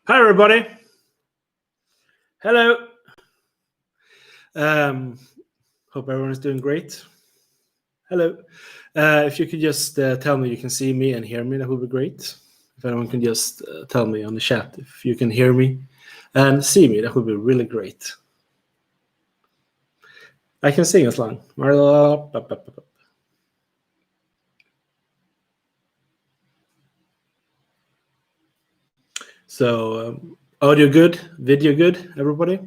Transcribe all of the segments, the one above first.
Hi, everybody. Hello. Hope everyone is doing great. Hello. If you could just tell me you can see me and hear me, that would be great. If anyone can just tell me on the chat if you can hear me and see me, that would be really great. I can sing as long. So, audio good, video good, everybody?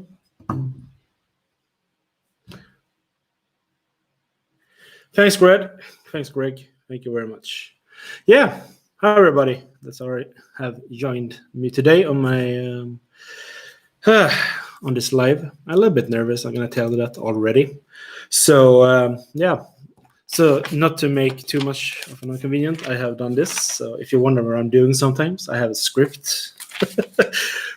Thanks, Greg. Thank you very much. Yeah. Hi, everybody. That's all right. Have joined me today on my on this live. I'm a little bit nervous. I'm gonna tell you that already. So yeah. So not to make too much of an inconvenience, I have done this. So if you wonder what I'm doing sometimes, I have a script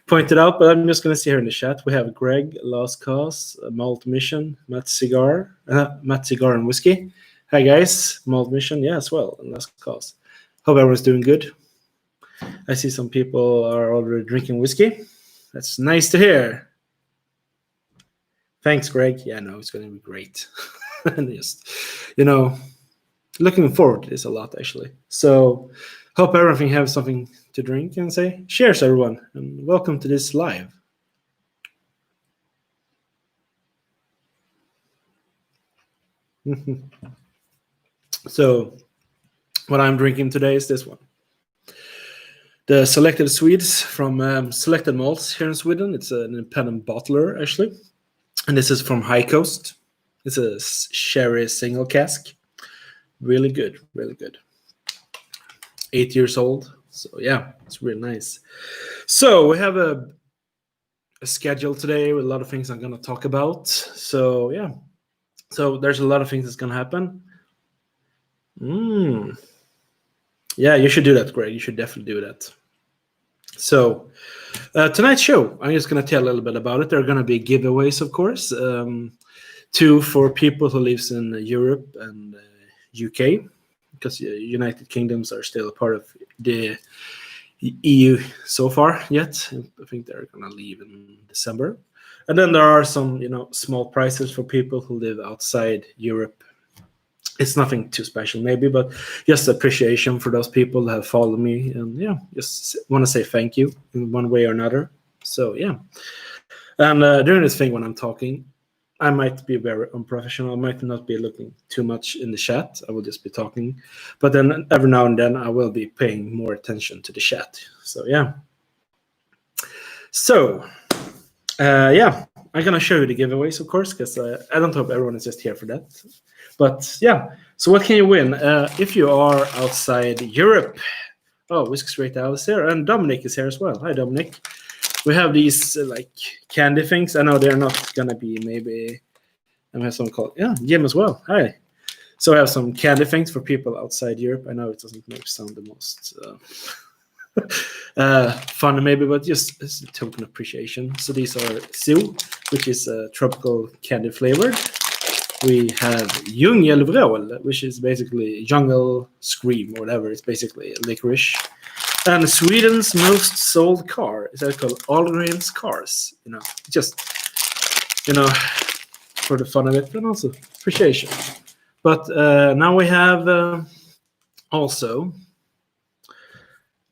pointed out, but I'm just going to see here in the chat. We have Greg, Last Cause, Malt Mission, Matt Cigar and Whiskey. Hi guys, Malt Mission, yeah, as well, and Last Cause. Hope everyone's doing good. I see some people are already drinking whiskey. That's nice to hear. Thanks, Greg. Yeah, no, it's going to be great. And just, looking forward to this a lot, actually. So hope everything has something to drink and say. Cheers, everyone, and welcome to this live. So what I'm drinking today is this one. The Selected Swedes from Selected Malts here in Sweden. It's an independent bottler, actually. And this is from High Coast. It's a sherry single cask. Really good, really good. 8 years old. So yeah, it's really nice. So we have a schedule today with a lot of things I'm going to talk about. So yeah. So there's a lot of things that's going to happen. Yeah, you should do that, Greg. You should definitely do that. So tonight's show, I'm just going to tell a little bit about it. There are going to be giveaways, of course. 2 for people who lives in Europe and UK, because United Kingdoms are still a part of the EU so far yet. I think they're going to leave in December. And then there are some, small prizes for people who live outside Europe. It's nothing too special, maybe, but just appreciation for those people that have followed me. And yeah, just want to say thank you in one way or another. So yeah. And during this thing when I'm talking, I might be very unprofessional. I might not be looking too much in the chat. I will just be talking. But then every now and then I will be paying more attention to the chat. So yeah. So yeah, I'm going to show you the giveaways, of course, because I don't hope everyone is just here for that. But yeah, so what can you win if you are outside Europe? Oh, Whiskey Straight Out is here, and Dominic is here as well. Hi, Dominic. We have these like candy things. I know they're not gonna be maybe. I have some called Jim as well. Hi. So I have some candy things for people outside Europe. I know it doesn't maybe sound the most fun maybe, but just as a token of appreciation. So these are Zoo, which is tropical candy flavored. We have Djungelvrål, which is basically jungle scream or whatever. It's basically licorice. And Sweden's most sold car is called Ahlgrens Cars. Just for the fun of it, and also appreciation. But now we have also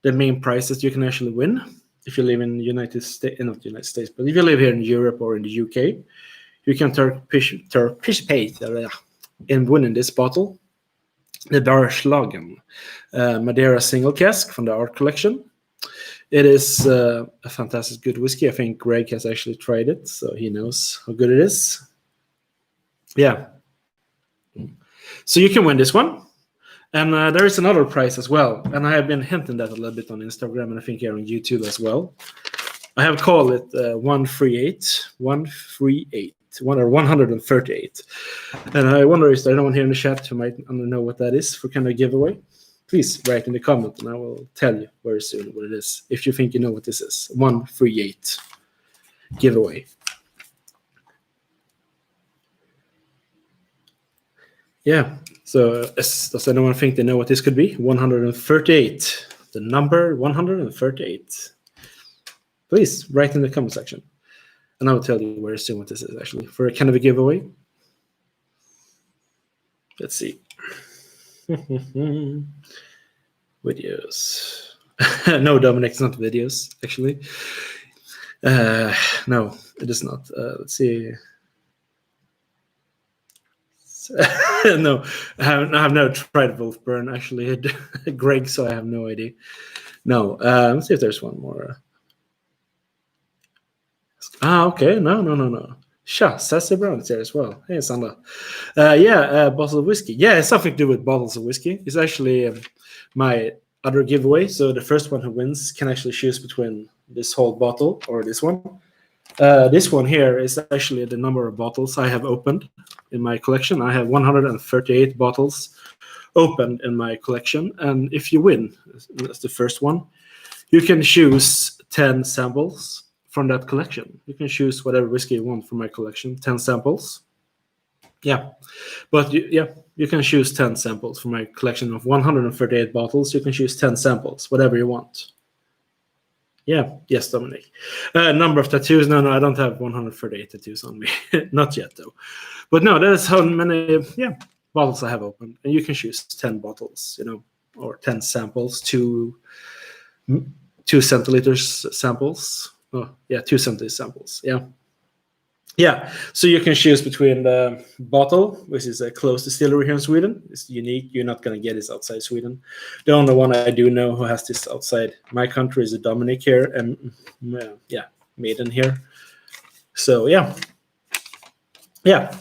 the main prizes you can actually win if you live in the United States, not the United States, but if you live here in Europe or in the UK. You can participate in winning this bottle, the Darslagen Madeira single cask from the art collection. It is a fantastic good whiskey. I think Greg has actually tried it, so he knows how good it is. Yeah. So you can win this one. And there is another prize as well. And I have been hinting that a little bit on Instagram and I think here on YouTube as well. I have called it 138. 138. And I wonder if there's anyone here in the chat who might know what that is for kind of giveaway. Please write in the comment and I will tell you very soon what it is. If you think you know what this is. 138 giveaway. Yeah. So does anyone think they know what this could be? 138. The number 138. please write in the comment section. And I will tell you very soon what this is actually for a kind of a giveaway. Let's see. Videos. No, Dominic, it's not videos, actually. No, it is not. Let's see. No, I have never tried Wolfburn, actually. Greg, so I have no idea. No, let's see if there's one more. Okay. No. Sha, Sassy Brown is there as well. Hey, Sandra. Bottles of whiskey. Yeah, it's something to do with bottles of whiskey. It's actually my other giveaway. So the first one who wins can actually choose between this whole bottle or this one. This one here is actually the number of bottles I have opened in my collection. I have 138 bottles opened in my collection. And if you win, that's the first one, you can choose 10 samples from that collection. You can choose whatever whiskey you want from my collection, 10 samples. Yeah, but you can choose 10 samples from my collection of 138 bottles. You can choose 10 samples, whatever you want. Yeah, yes, Dominic. Number of tattoos? No, I don't have 138 tattoos on me. Not yet, though. But no, that is how many bottles I have opened. And you can choose 10 bottles, or 10 samples, 2 centiliters samples. Oh, yeah, 2 centiliters samples. Yeah, so you can choose between the bottle, which is a closed distillery here in Sweden. It's unique. You're not going to get this outside Sweden. The only one I do know who has this outside my country is a Dominic here, and Maiden here. So, yeah,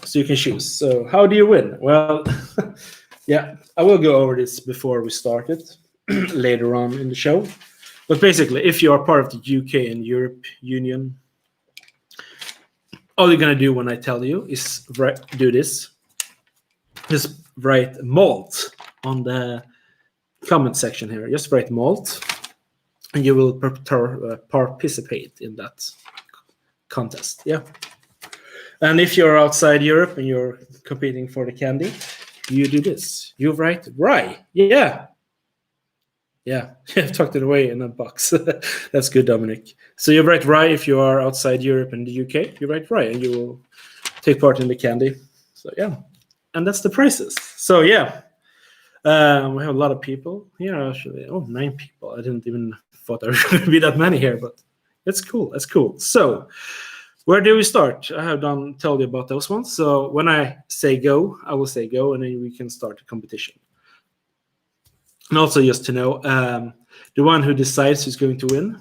so you can choose. So how do you win? Well, I will go over this before we start it later on in the show. But basically, if you are part of the UK and Europe Union, all you're going to do when I tell you is do this. Just write malt on the comment section here. Just write malt, and you will participate in that contest. Yeah. And if you're outside Europe and you're competing for the candy, you do this. You write rye. Yeah, I've tucked it away in a box. That's good, Dominic. So you write rye if you are outside Europe and the UK. You write rye and you will take part in the candy. So, yeah. And that's the prizes. So, yeah. We have a lot of people here, actually. 9 people. I didn't even thought there would be that many here, but it's cool. That's cool. So, where do we start? I have told you about those ones. So, when I say go, I will say go, and then we can start the competition. And also, just to know, the one who decides who's going to win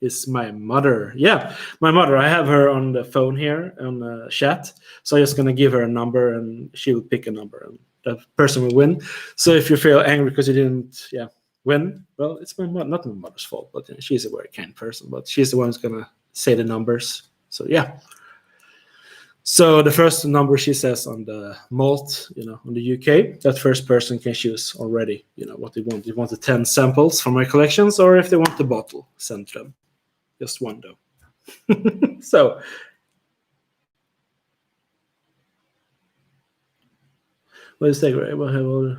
is my mother. Yeah, my mother. I have her on the phone here on the chat. So I'm just going to give her a number, and she will pick a number, and that person will win. So if you feel angry because you didn't win, well, it's my mother, not my mother's fault, but she's a very kind person. But she's the one who's going to say the numbers. So, yeah. So the first number she says on the malt, on the UK, that first person can choose already, what they want. They want the 10 samples from my collections, or if they want the bottle, send them. Just one, though. So, what is that?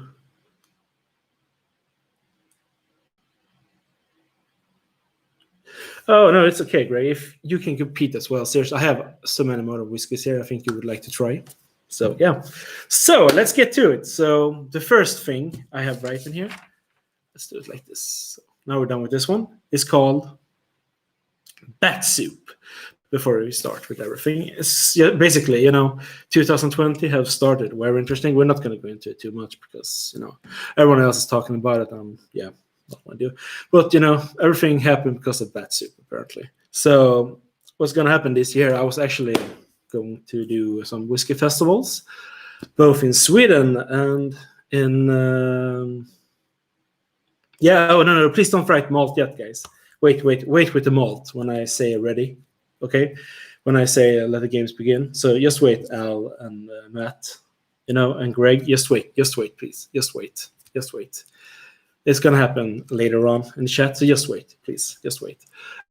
Oh, no, it's okay, Greg. If you can compete as well. Seriously, I have so many more whiskeys here I think you would like to try. So, yeah. So, let's get to it. So, the first thing I have right in here, let's do it like this. So, now we're done with this one. It's called Bat Soup. Before we start with everything, it's basically, 2020 have started very interesting. We're not going to go into it too much because, everyone else is talking about it. Not want to do. But, everything happened because of Bat Soup, apparently. So what's going to happen this year, I was actually going to do some whiskey festivals, both in Sweden and in... no, please don't write malt yet, guys. Wait with the malt when I say ready, okay? When I say let the games begin. So just wait, Al and Matt, and Greg. Just wait, please. Just wait. It's going to happen later on in the chat, so just wait, please. Just wait.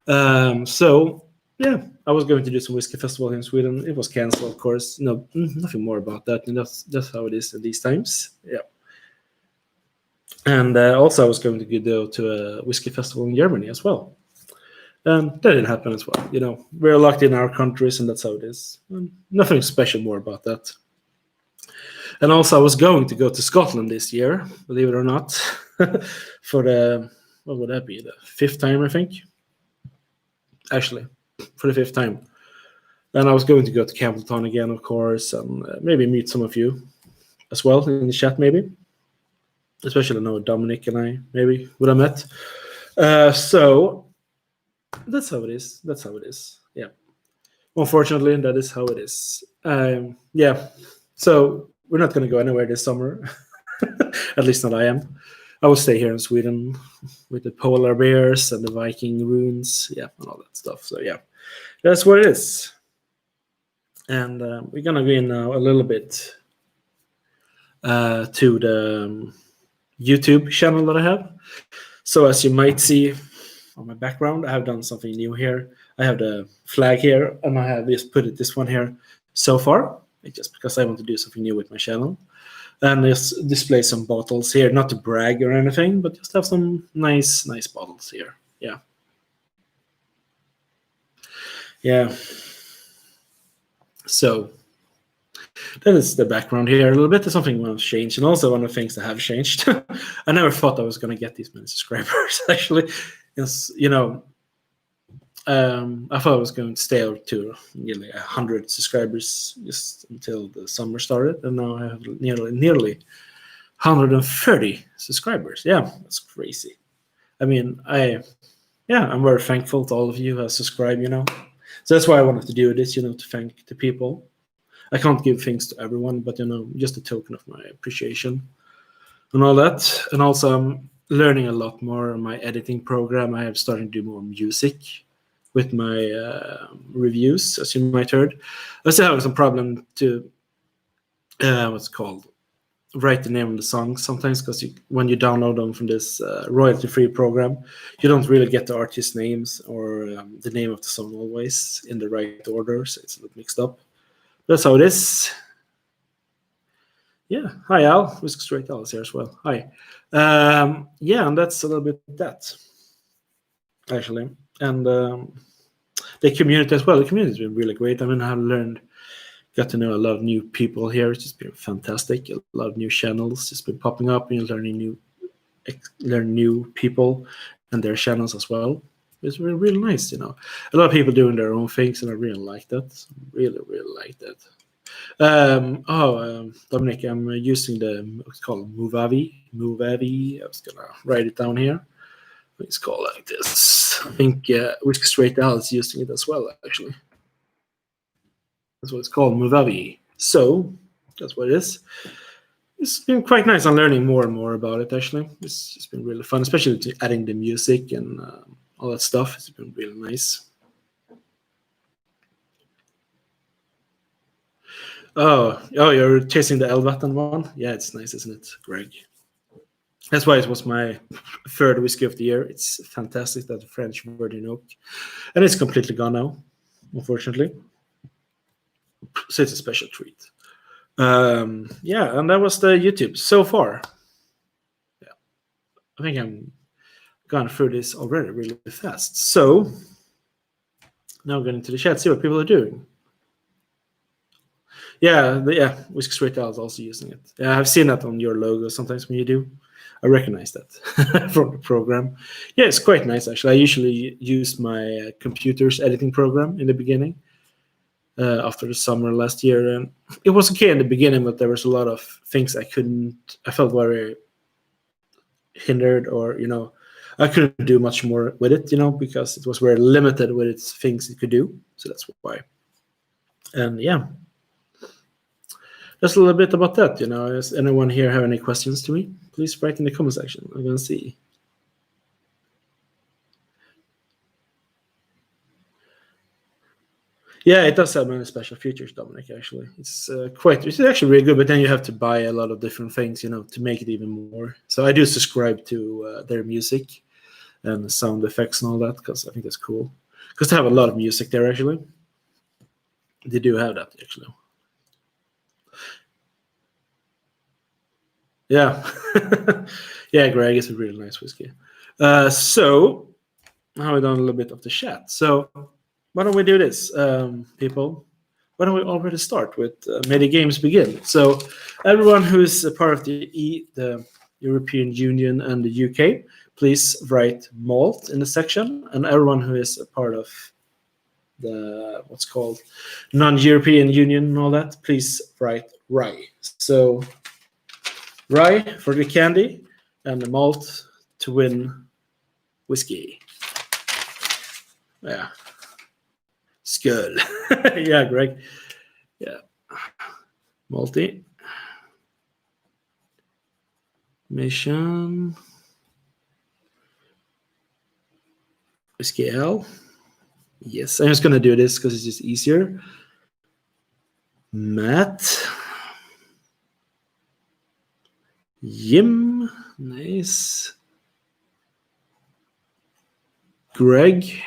I was going to do some whiskey festival in Sweden. It was canceled, of course. No, nothing more about that. And that's how it is in these times. Yeah. And also, I was going to go to a whiskey festival in Germany as well. And that didn't happen as well. We're locked in our countries, and that's how it is. Nothing special more about that. And also, I was going to go to Scotland this year, believe it or not, for what would that be? The fifth time, I think. Actually, for the fifth time. And I was going to go to Campbelltown again, of course, and maybe meet some of you as well in the chat, maybe. Especially, I know Dominic and I maybe would have met. So that's how it is. That's how it is. Yeah. Unfortunately, that is how it is. Yeah. So we're not going to go anywhere this summer. At least not I am. I will stay here in Sweden with the polar bears and the Viking ruins. Yeah, and all that stuff. So yeah, that's what it is. And we're going to go in now a little bit to the YouTube channel that I have. So as you might see on my background, I have done something new here. I have the flag here, and I have just put this one here so far, just because I want to do something new with my channel. And just display some bottles here, not to brag or anything, but just have some nice bottles here. Yeah. Yeah. So that is the background here a little bit. There's something that's changed, and also one of the things that have changed. I never thought I was going to get these many subscribers. Actually, it's, I thought I was going to stay up to nearly 100 subscribers just until the summer started, and now I have nearly 130 subscribers. Yeah, that's crazy. I mean, I'm very thankful to all of you who have subscribed. So that's why I wanted to do this. To thank the people. I can't give things to everyone, but just a token of my appreciation and all that. And also, I'm learning a lot more on my editing program. I have started to do more music with my reviews, as you might heard. I still have some problem to write the name of the songs sometimes, because when you download them from this royalty-free program, you don't really get the artist names or the name of the song always in the right order, so it's a bit mixed up. That's how it is. Yeah. Hi, Al. Whisk Straight Al is here as well. Hi. Yeah, and that's a little bit that, actually. And the community as well. The community has been really great. I mean, I have got to know a lot of new people here. It's just been fantastic. A lot of new channels just been popping up, and you're learn new people and their channels as well. It's really, really nice, A lot of people doing their own things, and I really like that. Really, really like that. Dominic, I'm using what's called Movavi. I was gonna write it down here. It's called like this. I think Whisk Straight Al is using it as well, actually. That's what it's called, Movavi. So that's what it is. It's been quite nice. I'm learning more and more about it, actually. It's been really fun, especially adding the music and all that stuff. It's been really nice. Oh, you're chasing the Elvaton one? Yeah, it's nice, isn't it, Greg? That's why it was my third whiskey of the year. It's fantastic, that French virgin oak. And it's completely gone now, unfortunately. So it's a special treat. Yeah, and that was the YouTube so far. Yeah, I think I'm gone through this already really fast. So now getting to the chat, see what people are doing. Yeah, Whisk Straight Out is also using it. Yeah, I've seen that on your logo sometimes when you do. I recognize that from the program. Yeah, it's quite nice, actually. I usually use my computer's editing program in the beginning after the summer last year. And it was okay in the beginning, but there was a lot of things I felt very hindered, or, I couldn't do much more with it, because it was very limited with its things it could do. So that's why. And yeah. Just a little bit about that, Does anyone here have any questions to me? Please write in the comment section. I'm going to see. Yeah, it does have many special features, Dominic, actually. It's actually really good, but then you have to buy a lot of different things, to make it even more. So I do subscribe to their music and the sound effects and all that, because I think that's cool. Because they have a lot of music there, actually. They do have that, actually. Yeah. Yeah, Greg, it's a really nice whiskey. So now we've done a little bit of the chat. So why don't we do this, people? Why don't we already start with May the Games Begin? So everyone who is a part of the European Union and the UK, please write malt in the section. And everyone who is a part of the what's called non-European Union and all that, please write rye. So rye for the candy and the malt to win whiskey. Yeah. Skull. Yeah, Greg. Yeah. Multi. Mission. Whiskey L. Yes, I'm just going to do this because it's just easier. Matt. Jim. Nice. Greg.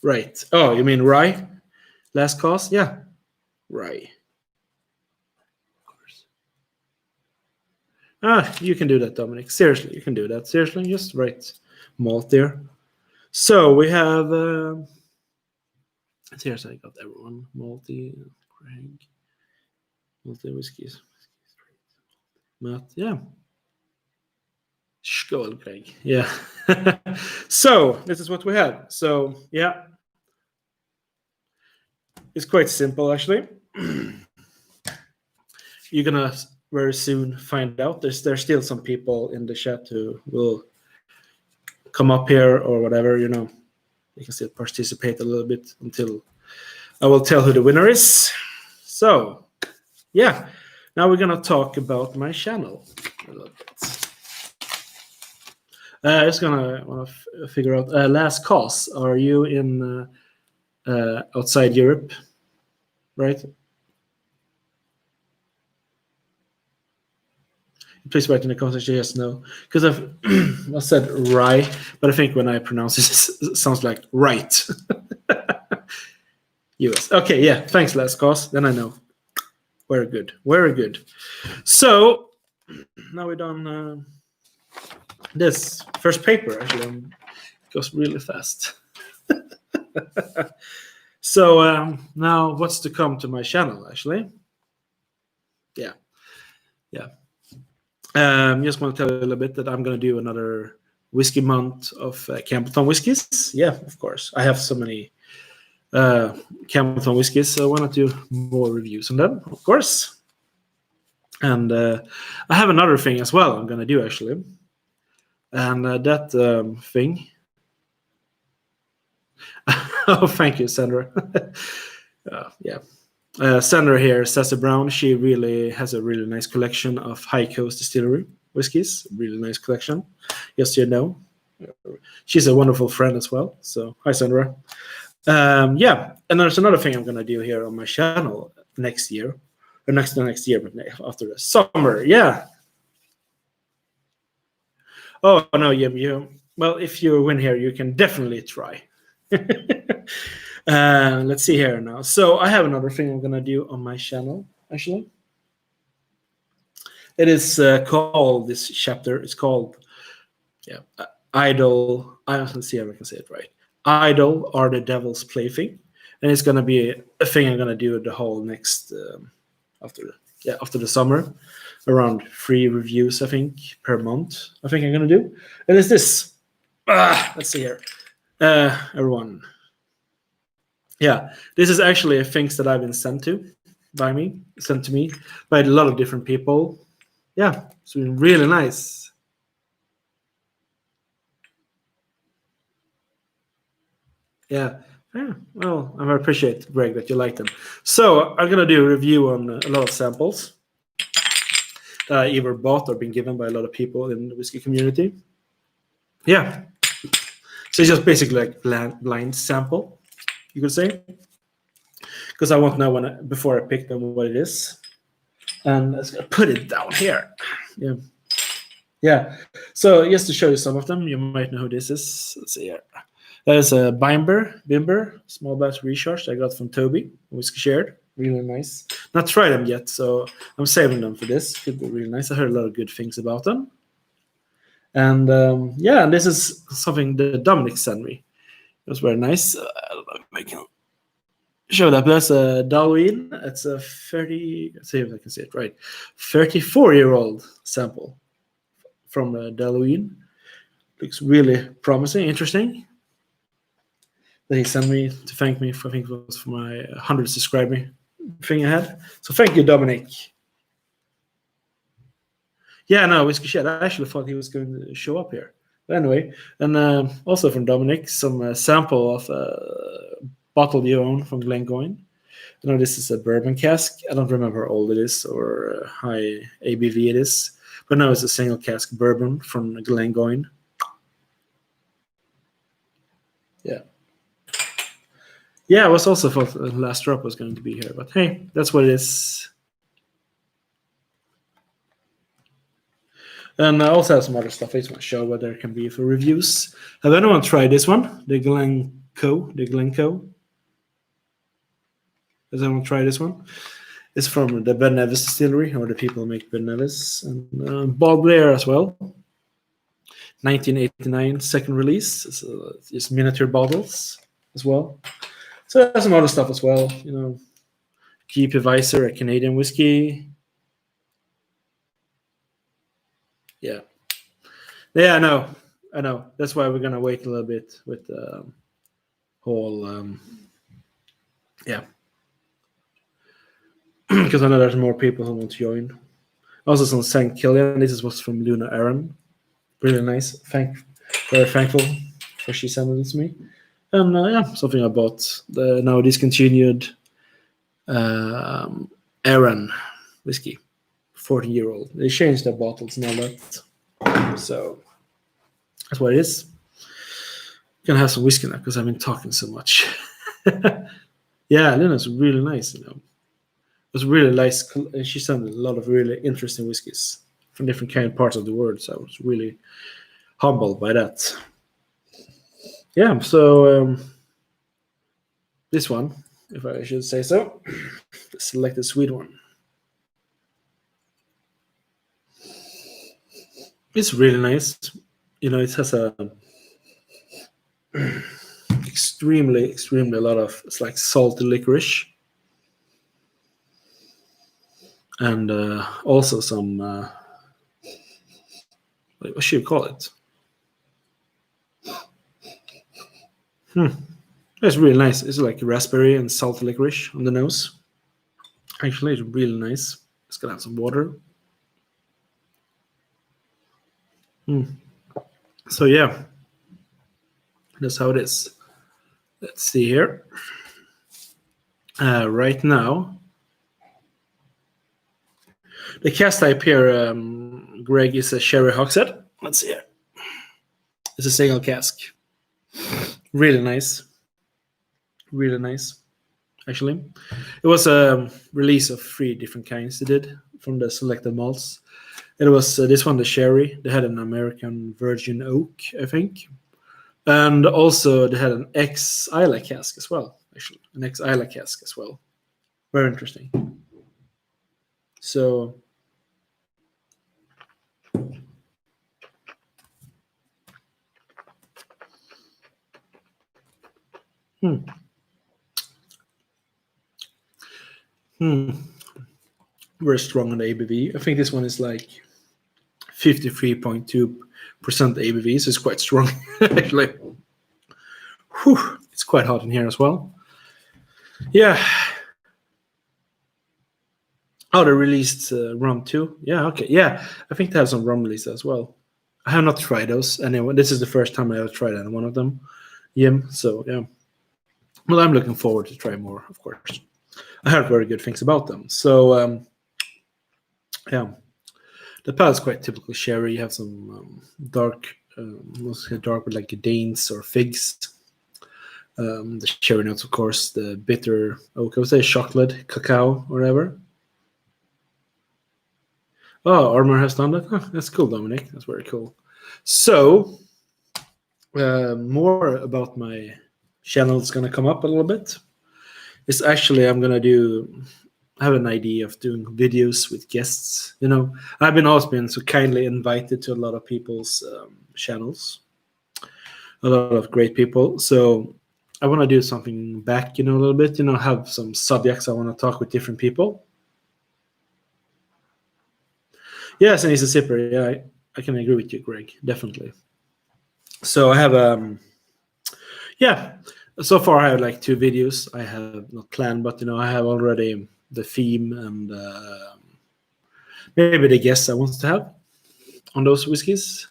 Right. Oh, you mean rye? Last cost? Yeah. Rye. Of course. Ah, you can do that, Dominic. Seriously, you can do that. Seriously, just write malt there. So we have... seriously, I got everyone. Malty, Greg. Multi whiskeys. Matt, yeah. Skål, Greg. Yeah. So this is what we have. So yeah, it's quite simple actually. You're gonna very soon find out. There's still some people in the chat who will come up here or whatever. You know, they can still participate a little bit until I will tell who the winner is. So yeah, now we're gonna talk about my channel a little bit. I just want to figure out last cause. Are you in outside Europe, right? Please write in the comments yes, no, because I've I said rye, but I think when I pronounce it sounds like right. US. Okay, yeah. Thanks, last cause. Then I know. Very good. Very good. So now we're done. This first paper actually goes really fast. So now what's to come to my channel actually? Yeah. Just want to tell you a little bit that I'm going to do another whiskey month of Campbelltown whiskeys. Yeah, of course. I have so many Campbelltown whiskeys, so why not do more reviews on them, of course. And I have another thing as well I'm going to do actually. And that thing. Oh, thank you, Sandra. Yeah. Sandra here, Sassy Brown, she really has a really nice collection of High Coast Distillery whiskeys. Really nice collection. Yes, you know. She's a wonderful friend as well. So, hi, Sandra. Yeah, and there's another thing I'm going to do here on my channel next year. Or next year, but after the summer. Yeah. Oh, no, you. Well, if you win here, you can definitely try. Let's see here now. So I have another thing I'm going to do on my channel, actually. It is called, this chapter, it's called, Idle. Let's see if I can say it right. Idle are the devil's plaything. And it's going to be a thing I'm going to do the whole next, after the summer. Around 3 reviews, I think, per month. I think I'm going to do. And it's this. Let's see here. Everyone. Yeah, this is actually things that I've been sent to me by a lot of different people. Yeah, it's been really nice. Yeah. Well, I appreciate, Greg, that you like them. So I'm going to do a review on a lot of samples that I either bought or been given by a lot of people in the whiskey community. Yeah. So it's just basically like blind sample, you could say. Because I won't know before I pick them what it is. And let's put it down here. Yeah. So just to show you some of them, you might know who this is. Let's see here. There's a Bimber, small batch recharge I got from Toby, Whiskey Shared. Really nice. Not tried them yet, so I'm saving them for this. Could be really nice. I heard a lot of good things about them. And yeah, and this is something that Dominic sent me. It was very nice. I don't know if I can show that. That's a Darwin. It's a 30. Let's see if I can see it right. 34-year-old sample from Darwin. Looks really promising, interesting. That he sent me to thank me for, I think it was for my 100 subscriber thing I had. So thank you, Dominic. Yeah, no, Whiskey Shed. I actually thought he was going to show up here. But anyway, and also from Dominic, some sample of bottle you own from Glengoyne. I know this is a bourbon cask. I don't remember how old it is or high ABV it is. But no, it's a single cask bourbon from Glengoyne. Yeah. Yeah, I was also thought the last drop was going to be here. But hey, that's what it is. And I also have some other stuff I just want to show what there can be for reviews. Have anyone tried this one? The Glencoe. Has anyone tried this one? It's from the Ben Nevis distillery, or the people who make Ben Nevis. And Bob Blair as well. 1989, second release. It's miniature bottles as well. So there's some other stuff as well. You know, GP Weiser, a Canadian whiskey. Yeah. Yeah, I know. That's why we're gonna wait a little bit with the whole yeah. Because I know there's more people who want to join. Also some St. Killian. This was from Luna Aaron. Really nice. Very thankful for she sent it to me. And yeah, something I bought. The now discontinued Aaron whiskey. 40-year-old. They changed their bottles and all that. So that's what it is. Gonna have some whiskey now because I've been talking so much. Yeah, Luna's really nice, you know. It was really nice. She sent a lot of really interesting whiskeys from different kind of parts of the world. So I was really humbled by that. Yeah, so this one, if I should say so, the selected sweet one. It's really nice. You know, it has a extremely a lot of, it's like salty licorice. And also some, what should you call it? It's really nice. It's like raspberry and salty licorice on the nose. Actually, it's really nice. It's gonna have some water. So yeah, that's how it is. Let's see here. Right now, the cast type here, Greg, is a sherry hogshead. Let's see here. It's a single cask. Really nice. Really nice. Actually, it was a release of 3 different kinds they did from the selected malts. It was this one, the sherry. They had an American Virgin Oak, I think. And also they had an ex-Isla cask as well, actually. An ex-Isla cask as well. Very interesting. So very strong on the ABV. I think this one is like 53.2% ABV, so it's quite strong, actually. Whew, it's quite hot in here as well. Yeah. Oh, they released rum too. Yeah, okay. Yeah, I think they have some rum releases as well. I have not tried those. Anyway, this is the first time I ever tried any one of them. Yeah, so yeah. Well, I'm looking forward to try more, of course. I heard very good things about them. So, yeah. The palate is quite typical sherry. You have some dark, mostly dark with like danes or figs. The sherry notes, of course, the bitter oak. I would say chocolate, cacao, whatever. Oh, Armor has done that. Oh, that's cool, Dominic. That's very cool. So, more about my channel is going to come up a little bit. It's actually, I'm going to have an idea of doing videos with guests. I've been always been so kindly invited to a lot of people's channels, a lot of great people. So I want to do something back, a little bit. Have some subjects I want to talk with different people. Yes, and he's a sipper. Yeah, I can agree with you, Greg. Definitely. So I have yeah. So far I have like 2 videos I have not planned, but I have already the theme and maybe the guests I want to have on those whiskeys.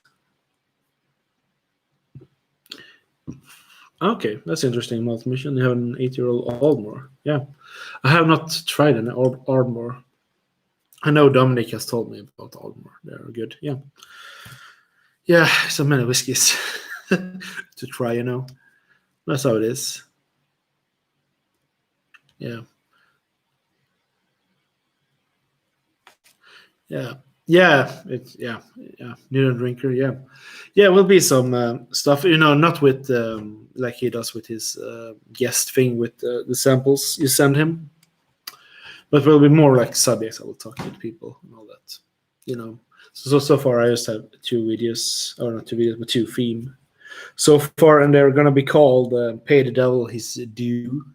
Okay, that's interesting. Malt mission. You have an 8-year-old Ardmore. Yeah, I have not tried an Ardmore. I know Dominic has told me about Ardmore. They're good. Yeah, so many whiskeys to try. That's how it is. Yeah. It's need a drinker. It will be some stuff, not with like he does with his guest thing with the samples you send him, but will be more like subjects. I will talk with people and all that. So far I just have 2 videos, or not 2 videos, but 2 theme so far, and they're gonna be called "Pay the Devil His Due."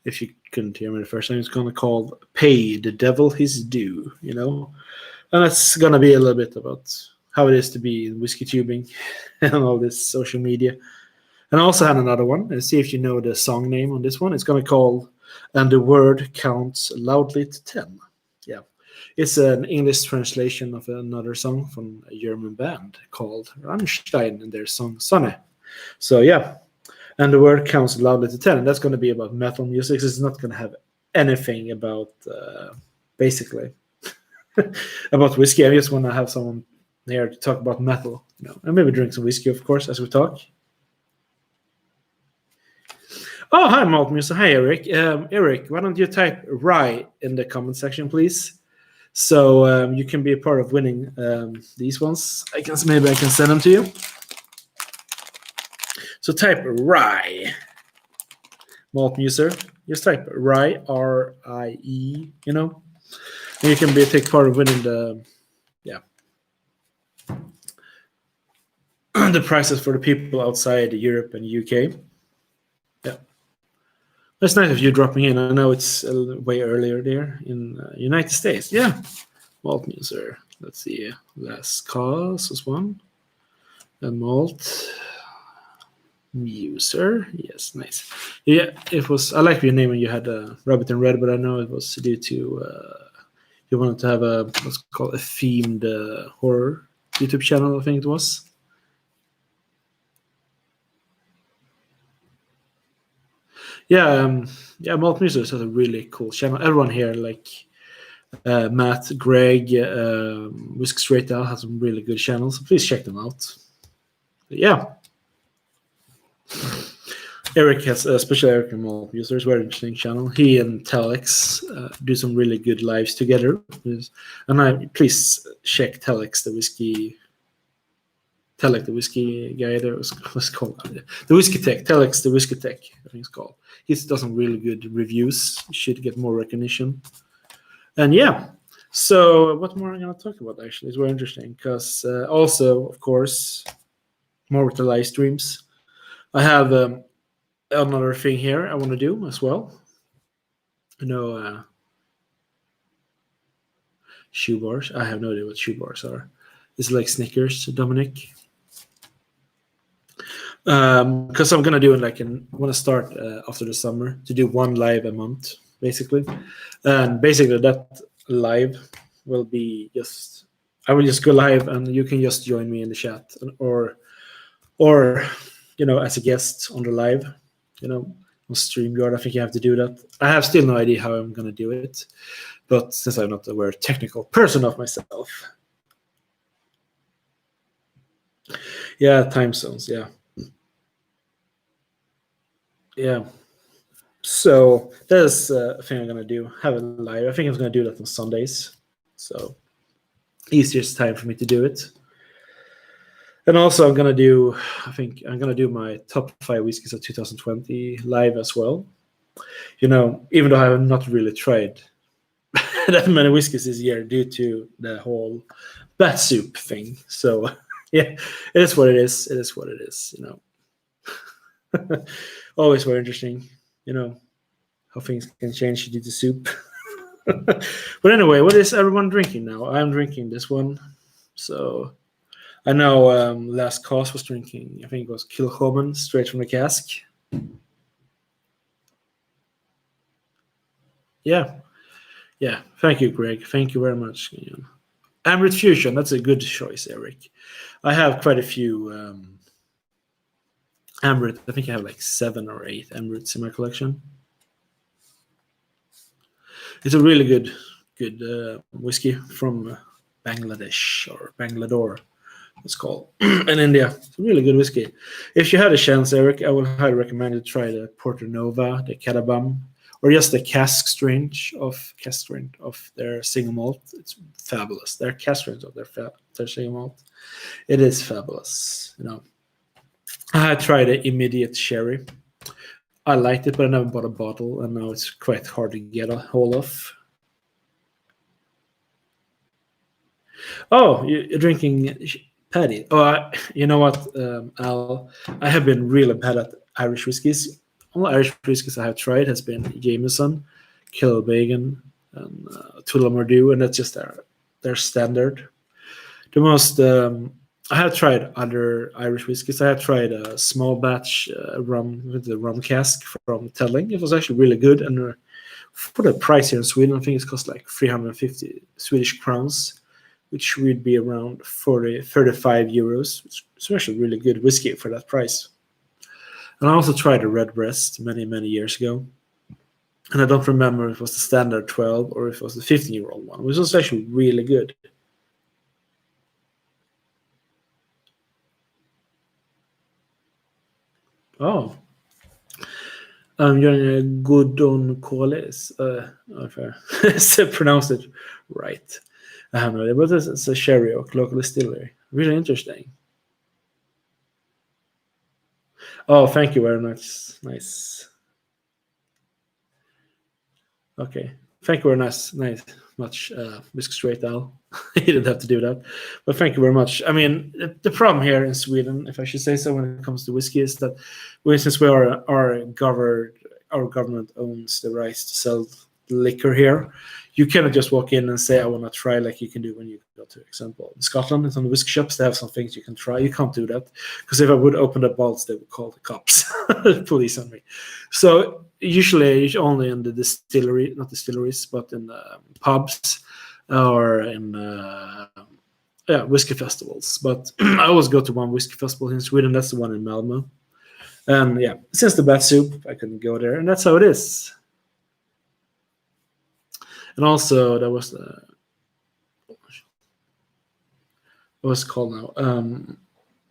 If you couldn't hear me the first time, it's gonna call "Pay the Devil His Due." And it's gonna be a little bit about how it is to be in whiskey tubing and all this social media. And I also had another one. And see if you know the song name on this one. It's gonna call "And the Word Counts Loudly to 10." Yeah, it's an English translation of another song from a German band called Rammstein and their song "Sonne." So yeah, and the word counts loudly to 10. And that's going to be about metal music. It's not going to have anything about basically about whiskey. I just want to have someone here to talk about metal, and maybe drink some whiskey, of course, as we talk. Oh, hi, Malt Music. Hi, Eric. Eric, why don't you type rye in the comment section, please? So you can be a part of winning these ones. Maybe I can send them to you. So type rye, Malt Muser. Just type rye, R-I-E, and you can take part of winning the the prizes for the people outside Europe and UK. Yeah, that's nice of you dropping in. I know it's way earlier there in United States. Yeah, Malt Muser. Let's see. Last cause was one. And Malt Muser. Yes, nice. Yeah, it was. I like your name when you had Rabbit in Red, but I know it was due to you wanted to have what's called a themed horror YouTube channel. I think it was. Malt Muser has a really cool channel. Everyone here, like Matt, Greg, Whisk Straight Out, has some really good channels. So please check them out. But yeah. Eric has, especially Eric and Malt Muser, is a very interesting channel. He and Telex do some really good lives together. And please check Telex, the whiskey guy there. What's called? The Whiskey Tech. Telex, the Whiskey Tech, I think it's called. He's done some really good reviews. He should get more recognition. And yeah, so what more am I going to talk about, actually? It's very interesting because also, of course, more with the live streams. I have another thing here I want to do as well. Shoe bars. I have no idea what shoe bars are. It's like Snickers, Dominic. Because I'm gonna do it want to start after the summer to do one live a month, basically. And basically that live will be I will just go live and you can just join me in the chat or as a guest on the live, on StreamYard. I think you have to do that. I have still no idea how I'm gonna do it, but since I'm not a very technical person of myself. Yeah, time zones, yeah. Yeah. So that's a thing I'm gonna do. Have it live. I think I'm gonna do that on Sundays. So easiest time for me to do it. And also I'm gonna do my top 5 whiskeys of 2020 live as well. Even though I have not really tried that many whiskeys this year due to the whole bat soup thing. So yeah, it is what it is. It is what it is. Always very interesting. How things can change due to soup. But anyway, what is everyone drinking now? I'm drinking this one. So I know Last Cause was drinking, I think it was Kilchoman, straight from the cask. Yeah. Thank you, Greg. Thank you very much. Amrit Fusion, that's a good choice, Eric. I have quite a few Amrit. I think I have like 7 or 8 Amrits in my collection. It's a really good whiskey from Bangladesh or Bangalore, it's called, in India. It's a really good whiskey. If you had a chance, Eric, I would highly recommend you try the Porto Nova, the Cadabam, or just the cask strength of their single malt. It's fabulous. Their cask strength of their single malt. It is fabulous. I tried the immediate sherry. I liked it, but I never bought a bottle, and now it's quite hard to get a hold of. Oh, you're drinking Paddy. Oh, you know what, Al? I have been really bad at Irish whiskies. All Irish whiskies I have tried has been Jameson, Kilbeggan, and Tullamore, and that's just their standard. The most I have tried other Irish whiskies. I have tried a small batch rum with the rum cask from Telling. It was actually really good, and for the price here in Sweden, I think it cost like 350 Swedish crowns, which would be around 35 euros. It's actually really good whiskey for that price. And I also tried a Redbreast many, many years ago. And I don't remember if it was the standard 12 or if it was the 15-year-old one, which was actually really good. Oh. You're good on Coles. If I pronounced it right. I have no idea, but it's a sherry oak local distillery. Really interesting. Oh, thank you very much. Nice. Okay. Thank you very much. Much, Whisk Straight Al. You didn't have to do that. But thank you very much. I mean, the problem here in Sweden, if I should say so, when it comes to whiskey, is that since we are governed, our government owns the rights to sell liquor here. You cannot just walk in and say, I want to try, like you can do when you go to, example, in Scotland, in some whiskey shops, they have some things you can try. You can't do that, because if I would open the bottles, they would call the cops, the police on me. So usually only in the distillery, not distilleries, but in pubs or in whiskey festivals. But I always go to one whiskey festival in Sweden. That's the one in Malmö. And yeah, since the bat soup, I couldn't go there, and that's how it is. And also, there was what's it called now?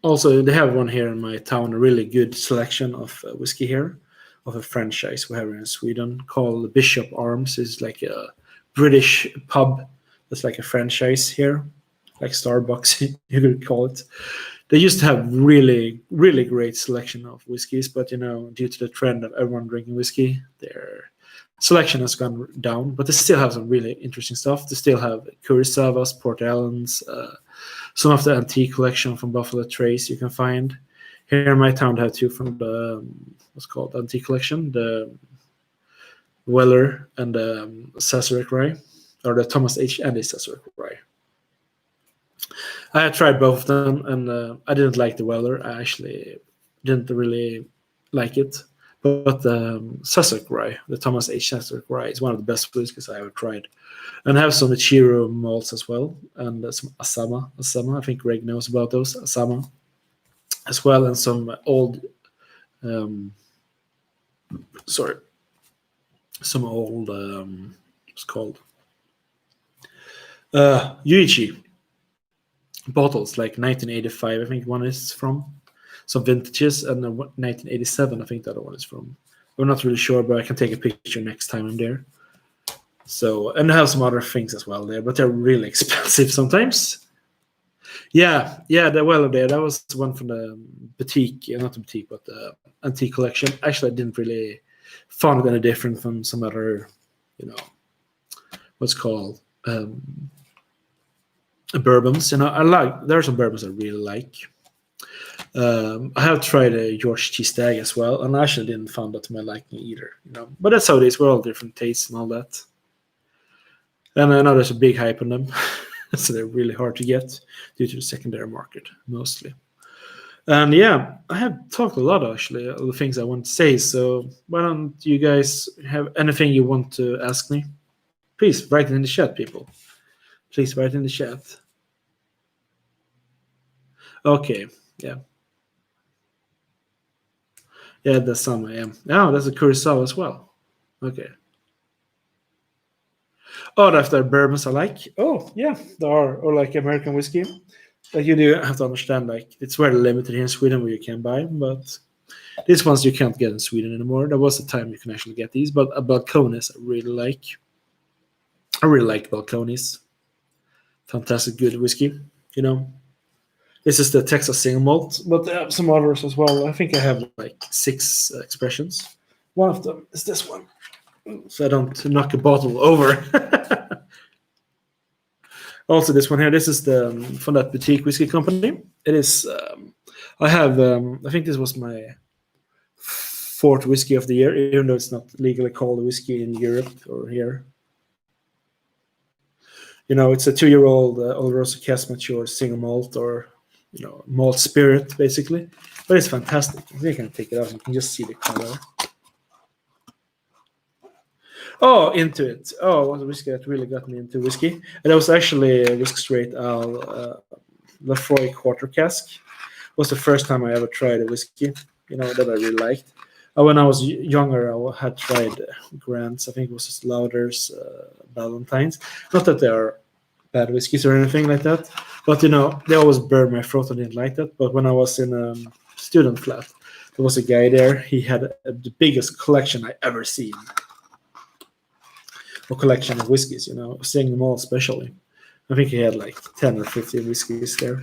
Also, they have one here in my town, a really good selection of whiskey here, of a franchise we have here in Sweden called Bishop Arms. It's like a British pub that's like a franchise here, like Starbucks, you could call it. They used to have really, really great selection of whiskeys, but due to the trend of everyone drinking whiskey, their selection has gone down. But they still have some really interesting stuff. They still have Curaçaos, Port Ellens, some of the antique collection from Buffalo Trace you can find. Here in my town, they have 2 from the what's called antique collection, the Weller and the Sazerac Rye, or the Thomas H. Andy Sazerac Rye. I had tried both of them, and I didn't like the Weller. I actually didn't really like it. But Sazerac Rye, the Thomas H. Sazerac Rye, is one of the best whiskeys I ever tried. And I have some Ichiro malts as well, and some Asama. I think Greg knows about those, Asama, as well, and some old, what's called? Yuichi bottles, like 1985, I think one is from. Some vintages, and 1987, I think the other one is from. I'm not really sure, but I can take a picture next time I'm there. So, and I have some other things as well there, but they're really expensive sometimes. Yeah, the Weller there, that was one from the boutique, not the boutique, but the antique collection. Actually, I didn't really find it any different from some other, what's called bourbons. There are some bourbons I really like. I have tried a George T. Stagg as well, and I actually didn't find that to my liking either. But that's how it is. We're all different tastes and all that. And I know there's a big hype on them, so they're really hard to get due to the secondary market mostly. And yeah, I have talked a lot actually of the things I want to say. So why don't you guys have anything you want to ask me? Please write it in the chat, people. Please write in the chat. Okay, yeah. Yeah, that's some I am. Oh, that's a Curacao as well. Okay. Oh, that's the bourbons I like. Oh, yeah, there are. Or like American whiskey. Like you do have to understand, like it's very limited here in Sweden where you can buy, but these ones you can't get in Sweden anymore. There was a time you can actually get these, but Balcones I really like. I really like Balcones. Fantastic good whiskey, This is the Texas single malt, but I have some others as well. I think I have like 6 expressions. One of them is this one, so I don't knock a bottle over. Also, this one here. This is the from that boutique whiskey company. It is. I have. I think this was my 4th whiskey of the year, even though it's not legally called whiskey in Europe or here. It's a 2-year-old Oloroso Cask Mature single malt or malt spirit basically, but it's fantastic. You can take it out. You can just see the color. Oh, into it. Oh, it was a whiskey that really got me into whiskey. And it was actually a Whisk Straight Al Lafroy Quarter Cask. It was the first time I ever tried a whiskey, that I really liked. When I was younger, I had tried Grant's. I think it was just Lauder's Valentine's. Not that they are bad whiskeys or anything like that, but they always burned my throat. I didn't like that. But when I was in a student flat, there was a guy there. He had the biggest collection I ever seen. A collection of whiskeys, seeing them all especially. I think he had like 10 or 15 whiskeys there.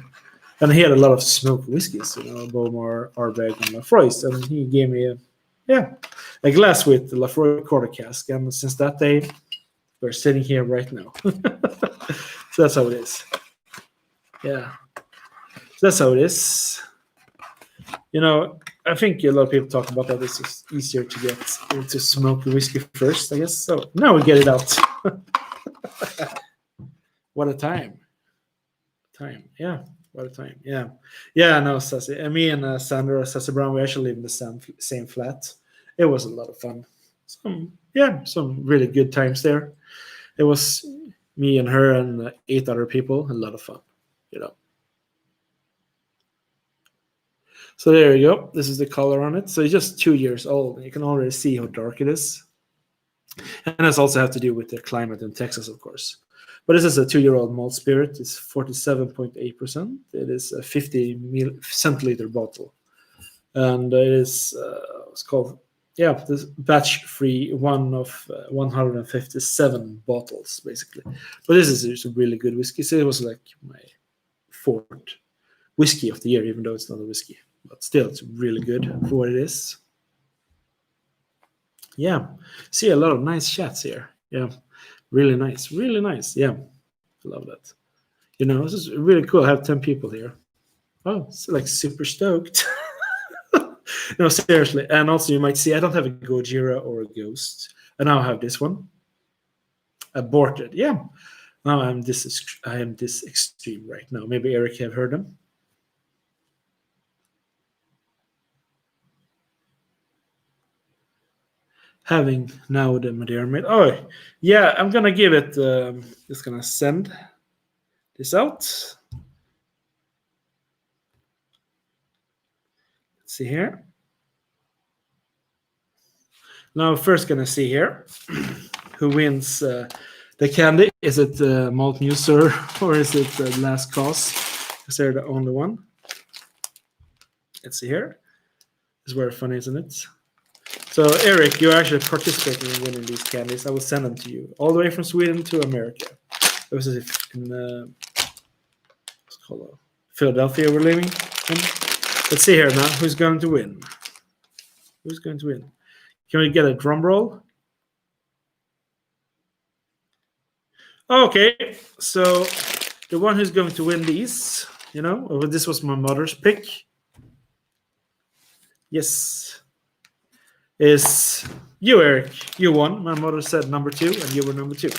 And he had a lot of smoked whiskeys, Bowmore, Ardbeg, and Lafroy's. And he gave me a glass with the Lafroy Quarter Cask. And since that day, we're sitting here right now. So that's how it is. Yeah. So that's how it is. I think a lot of people talk about that. It's easier to get into smoky whiskey first, I guess. So now we get it out. What a time. Yeah. What a time. Yeah. Yeah, no, Sassy. And me and Sandra, Sassy Brown, we actually live in the same flat. It was a lot of fun. Some really good times there. It was me and her and 8 other people. A lot of fun, So there you go. This is the color on it. So it's just 2 years old. You can already see how dark it is. And that's also have to do with the climate in Texas, of course. But this is a 2-year-old malt spirit. It's 47.8%. It is a 50 centiliter bottle. And it is, it's called, this batch-free one of 157 bottles, basically. But this is a really good whiskey. So it was like my 4th whiskey of the year, even though it's not a whiskey. But still, it's really good for what it is. Yeah. See a lot of nice chats here. Yeah. Really nice. Really nice. Yeah. I love that. This is really cool. I have 10 people here. Oh, it's like super stoked. No, seriously. And also, you might see I don't have a Gojira or a Ghost. And now I have this one. Aborted. Yeah. Now I am this extreme right now. Maybe Eric have heard them. Having now the Madeira made. Oh, yeah, I'm going to give it, just going to send this out. Let's see here. Now, first going to see here who wins the candy. Is it Malt Muser or is it Last Cause? Because they're the only one. Let's see here. This is very funny, isn't it? So, Eric, you're actually participating in winning these candies. I will send them to you all the way from Sweden to America. It was in what's called Philadelphia. We're living in. Let's see here now. Who's going to win? Who's going to win? Can we get a drum roll? Okay, so the one who's going to win these, this was my mother's pick. Yes, is you, Eric. You won. My mother said number 2, and you were number 2.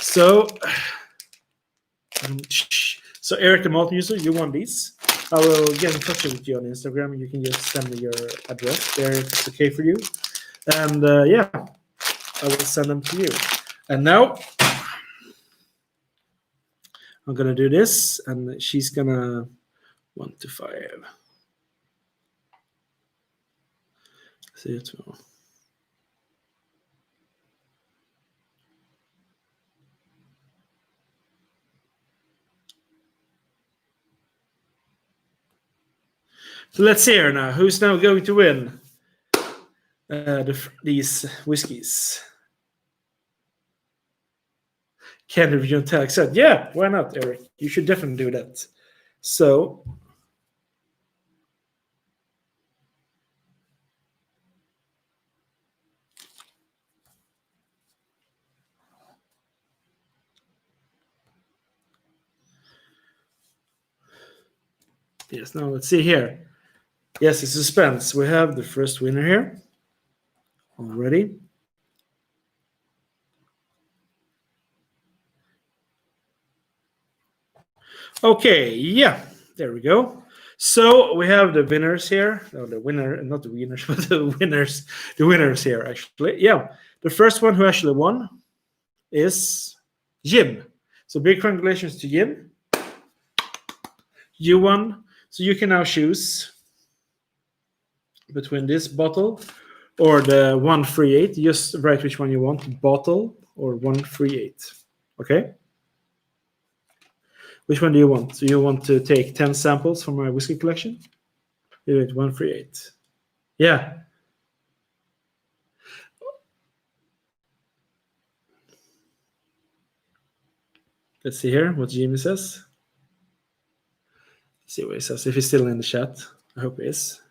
So, Eric the Malt User, you won these. I will get in touch with you on Instagram, and you can just send me your address there if it's okay for you. And yeah, I will send them to you. And now I'm gonna do this, and she's gonna 1 to 5. See you tomorrow. So let's see here now. Who's now going to win these whiskeys? Ken Review Tag said, yeah, why not, Eric? You should definitely do that. So yes, now let's see here. Yes, it's suspense. We have the first winner here already. Okay, yeah, there we go. So we have the winners here. No, the winner, not the winners, but the winners here, actually. Yeah, the first one who actually won is Jim. So big congratulations to Jim. You won. So you can now choose between this bottle or the 138. Just write which one you want, bottle or 138. Okay? Which one do you want? So you want to take 10 samples from my whiskey collection? You do it 138. Yeah. Let's see here what Jimmy says. Let's see what he says. If he's still in the chat, I hope he is.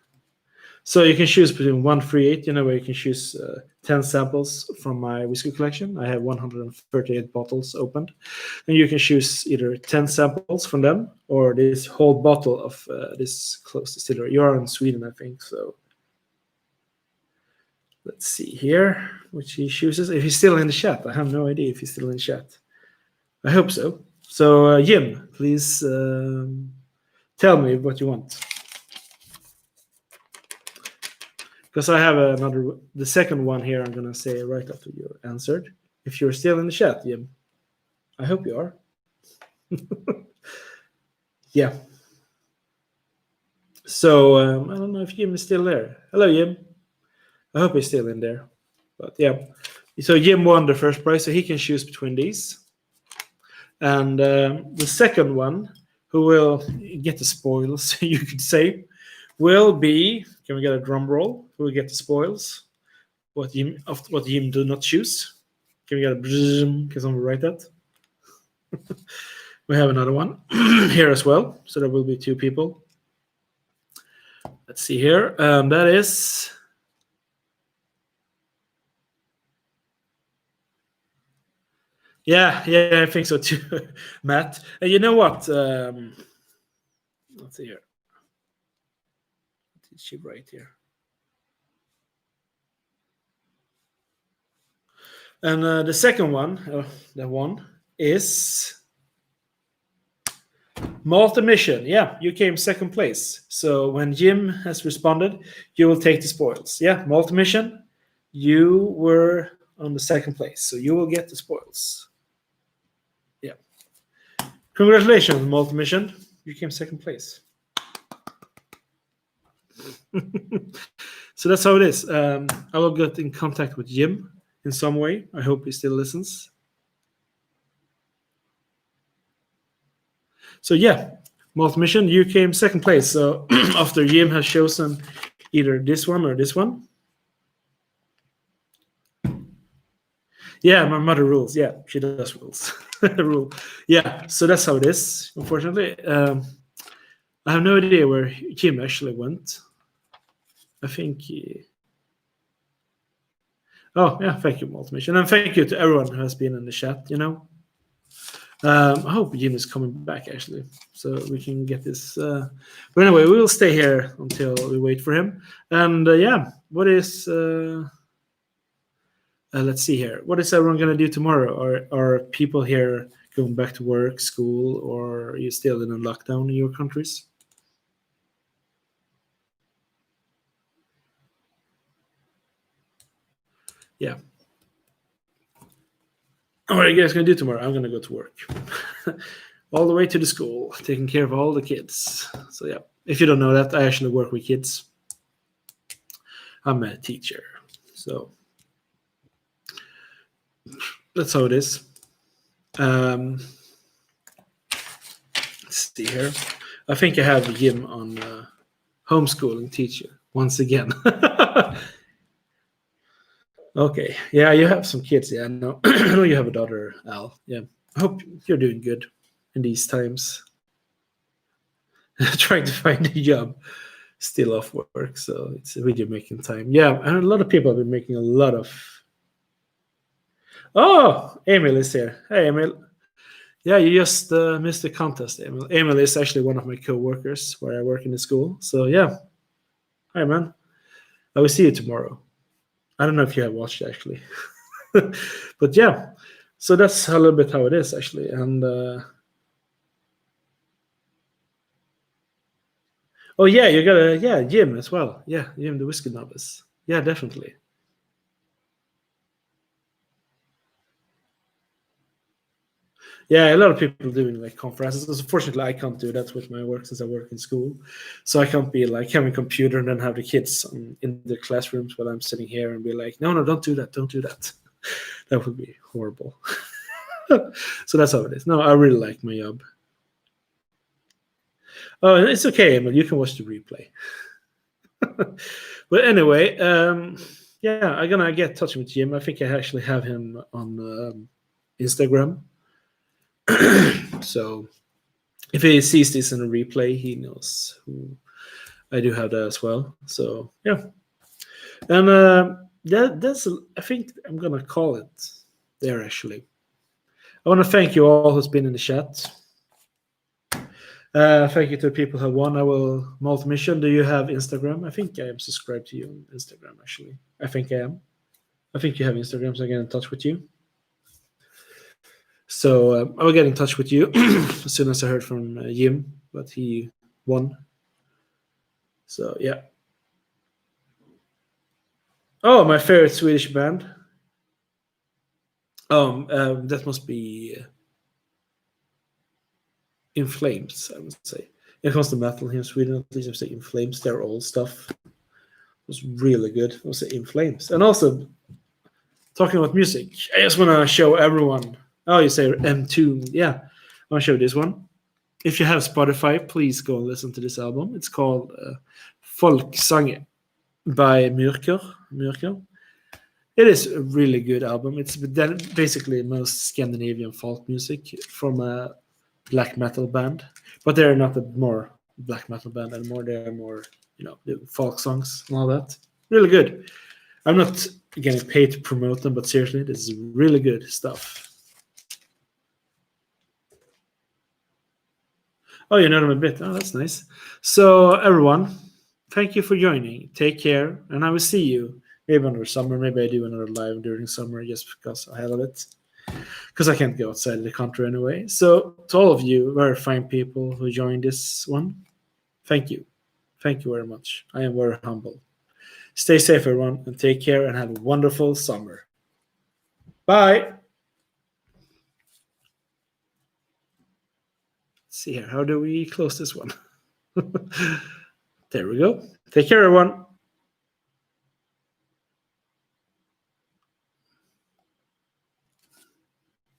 So you can choose between 138, where you can choose 10 samples from my whiskey collection. I have 138 bottles opened. And you can choose either 10 samples from them or this whole bottle of this close distillery. You are in Sweden, I think. So let's see here which he chooses. If he's still in the chat, I have no idea if he's still in the chat. I hope so. So Jim, please tell me what you want. Because I have the second one here, I'm going to say right after you answered. If you're still in the chat, Jim. I hope you are. Yeah. So, I don't know if Jim is still there. Hello, Jim. I hope he's still in there. But yeah. So Jim won the first prize, so he can choose between these. And the second one, who will get the spoils, you could say, will be, can we get a drum roll? Who will get the spoils? What Jim do not choose? Can we get a bzzz? Can someone write that? We have another one here as well. So there will be 2 people. Let's see here. That is... Yeah, I think so too, Matt. And you know what? Let's see here. What did she write here? And the second one, the one is Malt Emission. Yeah, you came second place. So when Jim has responded, you will take the spoils. Yeah, Malt Emission, you were on the second place. So you will get the spoils. Yeah. Congratulations, Malt Emission. You came second place. So that's how it is. I will get in contact with Jim in some way. I hope he still listens. So yeah, Malt Mission, you came second place. So after Jim has chosen either this one or this one. Yeah, my mother rules. Yeah, she does rules. Rule. Yeah, so that's how it is, unfortunately. I have no idea where Jim actually went. I think he... Oh, yeah, thank you, Malt Mission. And thank you to everyone who has been in the chat, I hope Jim is coming back actually, so we can get this. But anyway, we will stay here until we wait for him. And yeah, what is? Let's see here. What is everyone gonna do tomorrow? Are people here going back to work, school, or are you still in a lockdown in your countries? Yeah. What are you guys gonna do tomorrow? I'm gonna go to work. All the way to the school, taking care of all the kids. So yeah, if you don't know that, I actually work with kids. I'm a teacher, so that's how it is. Let's see here. I think I have Jim on homeschooling teacher once again. Okay, yeah, you have some kids. Yeah, I know. I know you have a daughter, Al. Yeah, I hope you're doing good in these times. Trying to find a job, still off work, so it's really making time. Yeah, and a lot of people have been making a lot of. Oh, Emil is here. Hey, Emil. Yeah, you just missed the contest, Emil. Emil is actually one of my co-workers where I work in the school. So yeah, hi man. I will see you tomorrow. I don't know if you have watched actually, but yeah. So that's a little bit how it is actually, and oh yeah, you got a Jim as well. Yeah, Jim the whiskey novice. Yeah, definitely. Yeah, a lot of people doing like conferences. Unfortunately, I can't do that with my work since I work in school, so I can't be like having a computer and then have the kids in the classrooms while I'm sitting here and be like, no, no, don't do that, don't do that. That would be horrible. So that's how it is. No, I really like my job. Oh, it's okay, Emil. You can watch the replay. But anyway, yeah, I'm gonna get in touch with Jim. I think I actually have him on Instagram. So if he sees this in a replay, he knows who I do have that as well. So yeah, and that's I think I'm gonna call it there actually. I want to thank you all who's been in the chat. Thank you to the people who won. I will multi-mission. Do you have Instagram? I think I am subscribed to you on Instagram actually. I think I am. I think you have Instagram, so I get in touch with you. So I will get in touch with you as soon as I heard from Jim, but he won. So yeah. Oh, my favorite Swedish band. That must be In Flames, I would say. It comes to metal here in Sweden, at least I would say In Flames. Their old stuff was really good. I would say In Flames. And also, talking about music, I just want to show everyone. Oh, you say M2. Yeah, I want to show this one. If you have Spotify, please go and listen to this album. It's called Folksange by Myrker. It is a really good album. It's basically most Scandinavian folk music from a black metal band, but they're not a more black metal band anymore. They're more, folk songs and all that. Really good. I'm not getting paid to promote them, but seriously, this is really good stuff. Oh, you know them a bit. Oh, that's nice. So, everyone, thank you for joining. Take care, and I will see you maybe under summer. Maybe I do another live during summer just because I have it. Because I can't go outside of the country anyway. So, to all of you very fine people who joined this one, thank you. Thank you very much. I am very humble. Stay safe, everyone, and take care and have a wonderful summer. Bye. Let's see here. How do we close this one? There we go. Take care, everyone.